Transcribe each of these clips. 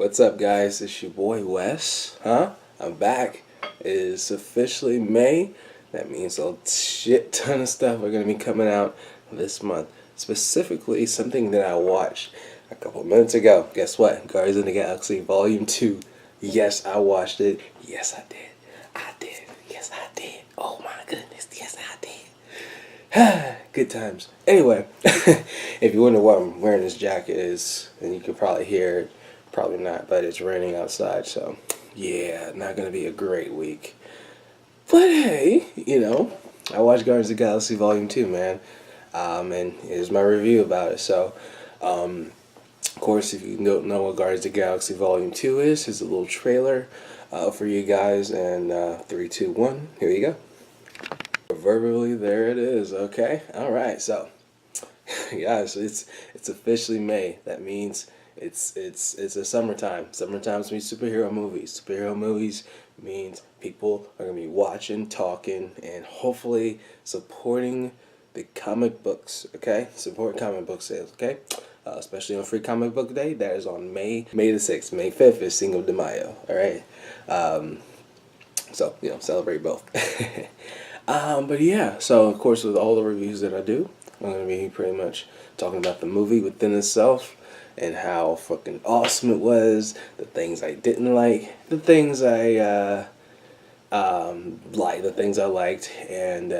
What's up, guys? It's your boy Wes. I'm back. It is officially May. That means a shit ton of stuff are gonna be coming out this month. Specifically, something that I watched a couple minutes ago. Guess what? Guardians of the Galaxy Volume 2. Yes, I watched it. Yes, I did. I did. Yes, I did. Oh my goodness. Yes, I did. Good times. Anyway, if you wonder why I'm wearing this jacket is, and you can probably hear it, probably not, but it's raining outside, so yeah, not gonna be a great week. But hey, I watched Guardians of the Galaxy Volume 2, man. And here's my review about it. So, of course, if you don't know what Guardians of the Galaxy Volume 2 is, here's a little trailer for you guys. And 3, 2, 1, here you go. Verbally, there it is. Okay, all right. So, guys, it's officially May. That means it's a summertime. Summertime means superhero movies. Superhero movies means people are gonna be watching, talking, and hopefully supporting the comic books. Okay, support comic book sales. Okay, especially on Free Comic Book Day. That is on May the 6th. May 5th is Cinco de Mayo. All right. So celebrate both. But yeah, so of course with all the reviews that I do, I'm gonna be pretty much talking about the movie within itself and how fucking awesome it was, the things I didn't like, the things I the things I liked, and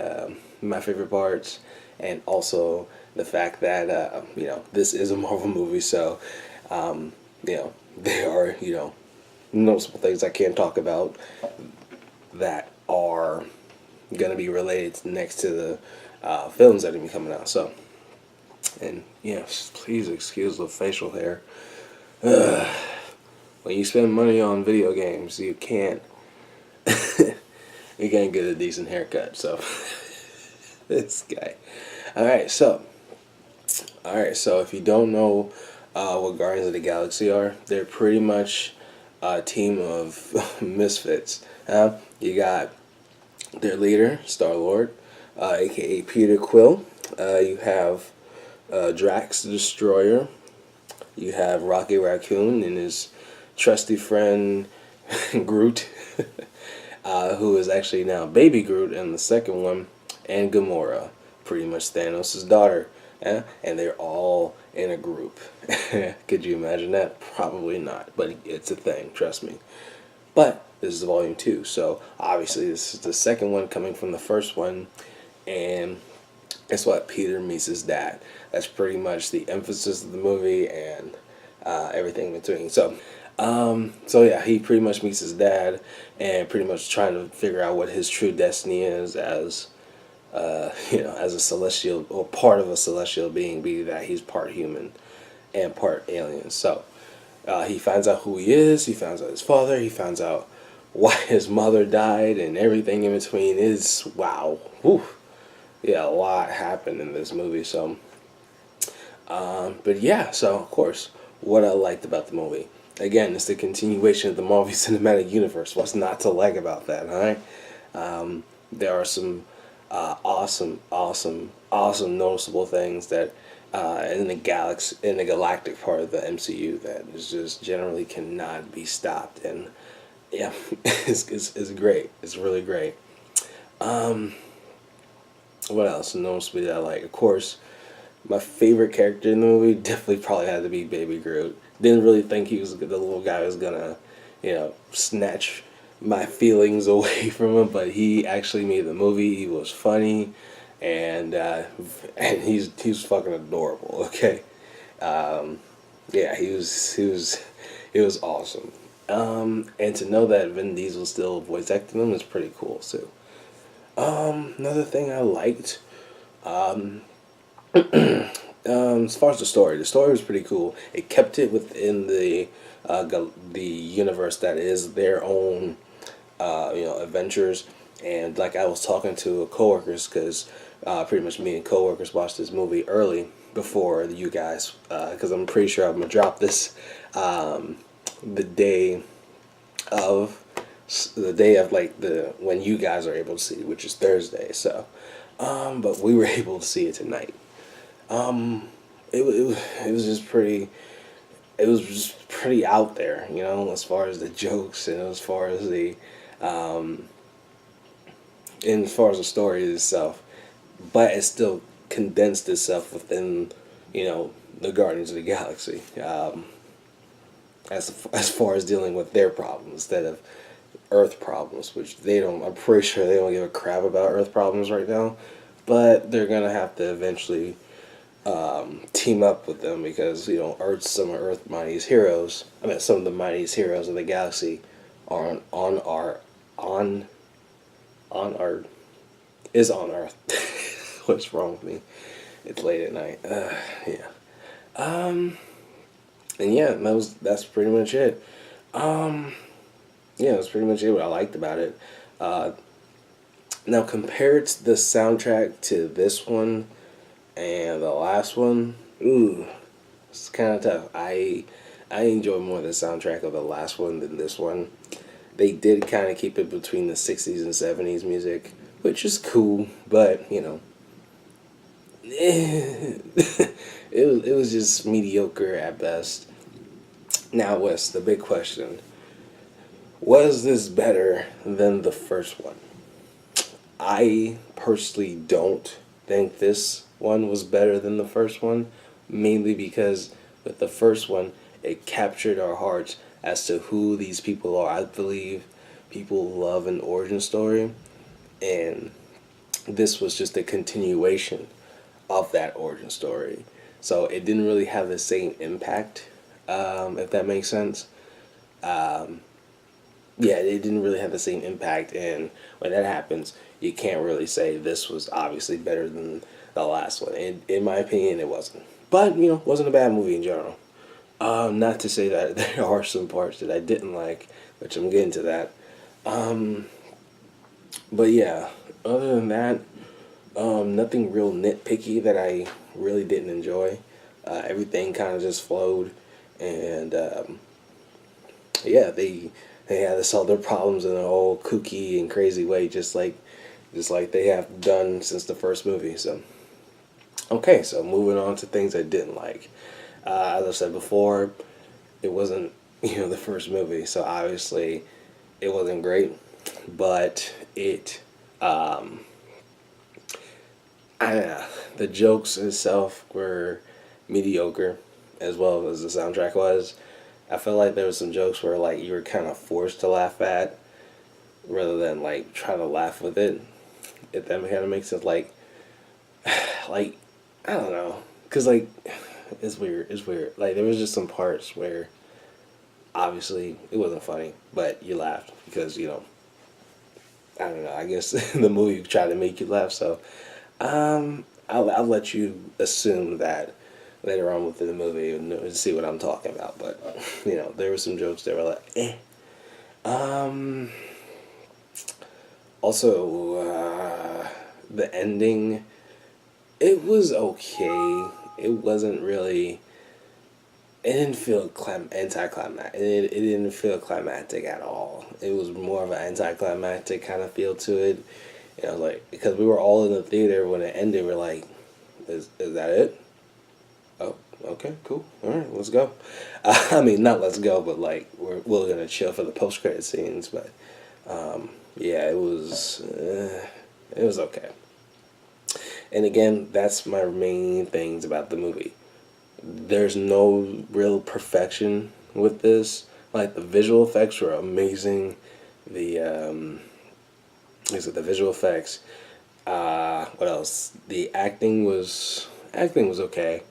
my favorite parts, and also the fact that this is a Marvel movie, so there are noticeable things I can't talk about that are gonna be related next to the films that are gonna be coming out. So, and yes, please excuse the facial hair. When you spend money on video games, you can't get a decent haircut. So, this guy. All right. So if you don't know what Guardians of the Galaxy are, they're pretty much a team of misfits. You got their leader, Star-Lord, aka Peter Quill. You have Drax the Destroyer. You have Rocky Raccoon and his trusty friend Groot, who is actually now Baby Groot in the second one, and Gamora, pretty much Thanos' daughter. And they're all in a group. Could you imagine that? Probably not, but it's a thing, trust me. But this is volume 2, so obviously this is the second one coming from the first one, and guess what? Peter meets his dad. That's pretty much the emphasis of the movie and everything in between. So yeah, he pretty much meets his dad and pretty much trying to figure out what his true destiny is as as a celestial or part of a celestial being, be that he's part human and part alien. So he finds out who he is. He finds out his father. He finds out why his mother died, and everything in between is wow. Whew. Yeah, a lot happened in this movie. So, but yeah. So of course, what I liked about the movie, again, it's the continuation of the Marvel Cinematic Universe. What's not to like about that? All right. There are some awesome noticeable things that in the galactic part of the MCU that is just generally cannot be stopped, and yeah, it's great. It's really great. What else noticeably that I like? Of course, my favorite character in the movie definitely probably had to be Baby Groot. Didn't really think he was the little guy was gonna, snatch my feelings away from him, but he actually made the movie. He was funny, and he's fucking adorable. Okay, yeah, he was awesome. And to know that Vin Diesel still voice acting him is pretty cool too. Another thing I liked, as far as the story was pretty cool. It kept it within the universe that is their own adventures. And like I was talking to coworkers, because pretty much me and coworkers watched this movie early before you guys, because I'm pretty sure I'm gonna drop this the day of like the when you guys are able to see it, which is Thursday. So, but we were able to see it tonight. It was just pretty. it was just pretty out there, you know, as far as the jokes and as far as um, and as far as the story itself. But it still condensed itself within, you know, the Guardians of the Galaxy. As far as dealing with their problems instead of Earth problems, which they don't. I'm pretty sure they don't give a crap about Earth problems right now, but they're gonna have to eventually team up with them because you know Earth, some of Earth's mightiest heroes. I mean, some of the mightiest heroes of the galaxy are on on our is on Earth. What's wrong with me? It's late at night. Yeah. And yeah, that's pretty much it. Yeah, that's pretty much it. What I liked about it. Uh, Now compared to the soundtrack to this one and the last one, ooh, it's kind of tough. I enjoy more the soundtrack of the last one than this one. They did kind of keep it between the 60s and 70s music, which is cool, but you know, it was just mediocre at best. Now, what's the big question? Was this better than the first one? I personally don't think this one was better than the first one, mainly because with the first one, it captured our hearts as to who these people are. I believe people love an origin story, and this was just a continuation of that origin story. So it didn't really have the same impact, if that makes sense. Yeah, it didn't really have the same impact, and when that happens, you can't really say this was obviously better than the last one. In my opinion, it wasn't. But you know, wasn't a bad movie in general. Not to say that there are some parts that I didn't like, which I'm getting to that. But yeah, other than that, nothing real nitpicky that I really didn't enjoy. Everything kind of just flowed, and yeah, they had to solve their problems in a whole kooky and crazy way, just like they have done since the first movie. So okay, so moving on to things I didn't like. As I said before, it wasn't the first movie, so obviously it wasn't great, but it the jokes itself were mediocre, as well as the soundtrack was. I felt like there was some jokes where like you were kind of forced to laugh at, rather than like trying to laugh with it. If that kind of makes sense, like I don't know, cause like it's weird. It's weird. Like there was just some parts where obviously it wasn't funny, but you laughed because I don't know. I guess the movie tried to make you laugh, so I'll let you assume that later on within the movie and see what I'm talking about. But there were some jokes that were like, eh. Um, Also, the ending, it was okay. It wasn't really. It didn't feel anticlimactic. It didn't feel climactic at all. It was more of an anticlimactic kind of feel to it. Like because we were all in the theater when it ended. We're like, is that it? Oh, okay, cool. All right, let's go. I mean, not let's go, but like we're gonna chill for the post credit scenes. But yeah, it was okay. And again, that's my main things about the movie. There's no real perfection with this. Like the visual effects were amazing. The the visual effects. What else? The acting was okay,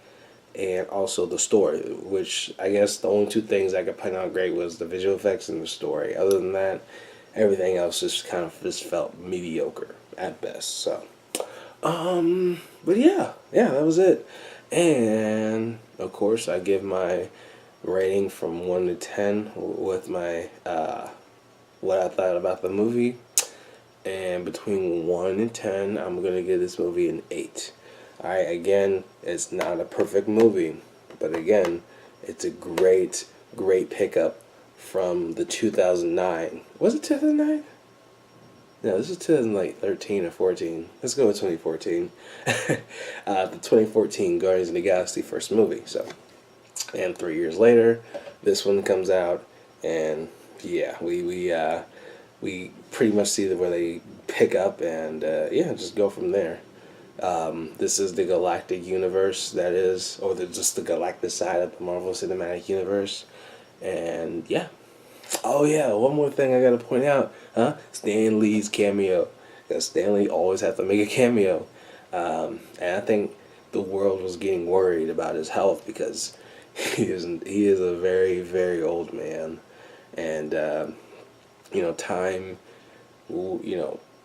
and also the story, which I guess the only two things I could point out great was the visual effects and the story. Other than that, everything else just felt mediocre at best. So, but yeah, that was it. And of course, I give my rating from 1 to 10 with my what I thought about the movie. And between 1 and 10, I'm gonna give this movie an 8. Alright, again, it's not a perfect movie, but again, it's a great, great pickup from the 2009. Was it 2009? No, this is 2013 or 14. Let's go with 2014. The 2014 Guardians of the Galaxy first movie. So, And 3 years later, this one comes out, and yeah, we pretty much see where they pick up, and yeah, just go from there. This is the galactic universe that is, or just the galactic side of the Marvel Cinematic Universe, and yeah. Oh yeah, one more thing I gotta point out, huh? Stan Lee's cameo. Because Stan Lee always have to make a cameo, and I think the world was getting worried about his health because he is a very very old man, and time,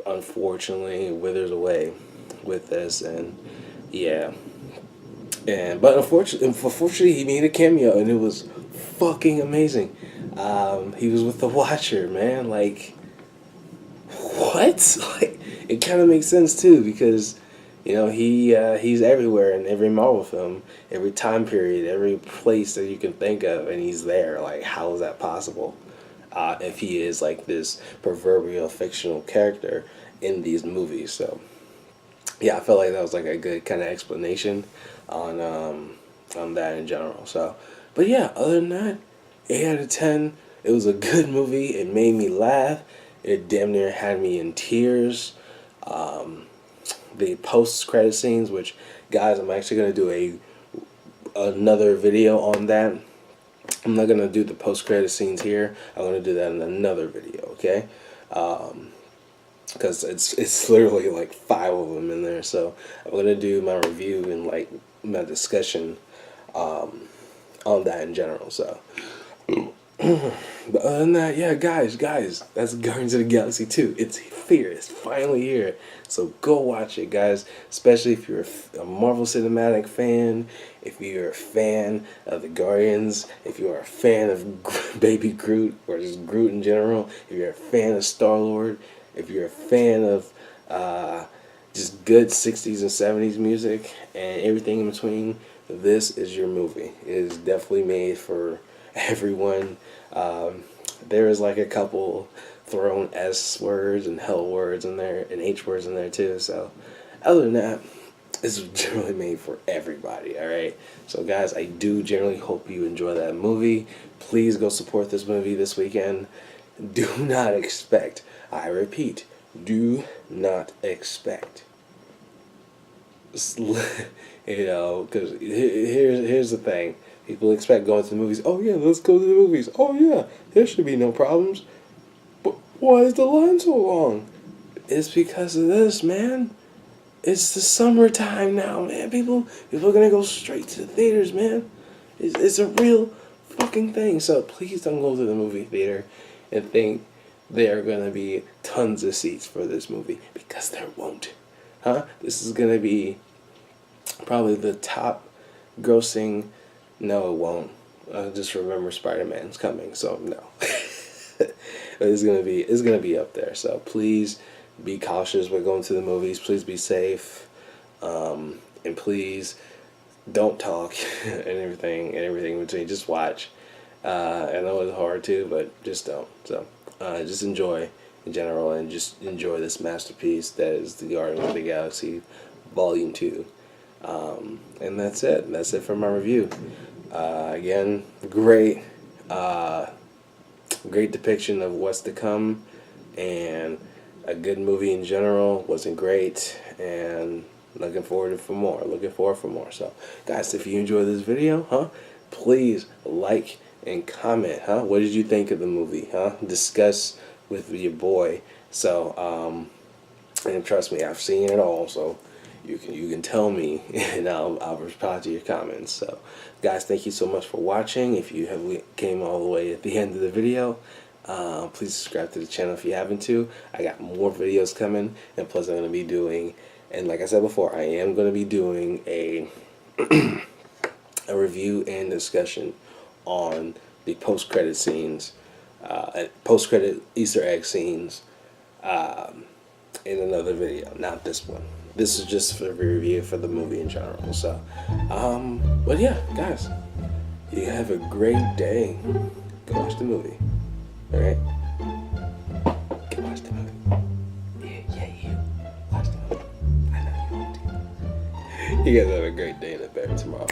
unfortunately withers away with this, and yeah, but unfortunately he made a cameo and it was fucking amazing. He was with the Watcher, man. Like, what? Like, it kind of makes sense too because he's everywhere in every Marvel film, every time period, every place that you can think of, and he's there. Like, how is that possible? If he is like this proverbial fictional character in these movies, so yeah, I felt like that was like a good kind of explanation on that in general. So, but yeah, other than that, 8 out of 10. It was a good movie. It made me laugh. It damn near had me in tears. The post credit scenes, which guys, I'm actually gonna do another video on that. I'm not gonna do the post credit scenes here. I'm gonna do that in another video, okay? Because it's literally like 5 of them in there. So I'm gonna do my review and like my discussion on that in general. So, but other than that, yeah, guys, that's Guardians of the Galaxy 2. It's here. It's finally here. So go watch it, guys. Especially if you're a Marvel Cinematic fan, if you're a fan of the Guardians, if you're a fan of Baby Groot, or just Groot in general, if you're a fan of Star-Lord, if you're a fan of just good 60s and 70s music and everything in between, this is your movie. It is definitely made for everyone. There is like a couple thrown S words and hell words in there and H words in there too. So other than that, it's generally made for everybody. All right. So guys, I do generally hope you enjoy that movie. Please go support this movie this weekend. Do not expect, I repeat, do not expect, because here's the thing. People expect going to the movies. Oh yeah, let's go to the movies. Oh yeah, there should be no problems. But why is the line so long? It's because of this, man. It's the summertime now, man. People are gonna go straight to the theaters, man. It's a real fucking thing. So please don't go to the movie theater and think there are gonna be tons of seats for this movie, because there won't. Huh? This is gonna be probably the top grossing. No, it won't. Just remember Spider-Man's coming, so no. It's gonna be up there. So please be cautious when going to the movies. Please be safe, and please don't talk and everything in between. Just watch. I know it's hard to, but just don't. So just enjoy in general, and just enjoy this masterpiece that is the Guardians of the Galaxy Volume 2. And that's it. That's it for my review. Again, great depiction of what's to come, and a good movie in general. Wasn't great, and looking forward for more. So, guys, if you enjoyed this video, please like and comment, What did you think of the movie, Discuss with your boy. So, and trust me, I've seen it all, so you can tell me, and I'll respond to your comments. So, guys, thank you so much for watching. If you came all the way at the end of the video, please subscribe to the channel if you haven't to. I got more videos coming, and plus I'm going to be doing, and like I said before, I am going to be doing a a review and discussion on the post-credit scenes, post-credit Easter egg scenes, in another video, not this one. This is just for a review for the movie in general. So, but yeah, guys, you have a great day. Go watch the movie. All right? Go watch the movie. Yeah, you watch the movie. I know you want to. You guys have a great day and a better tomorrow.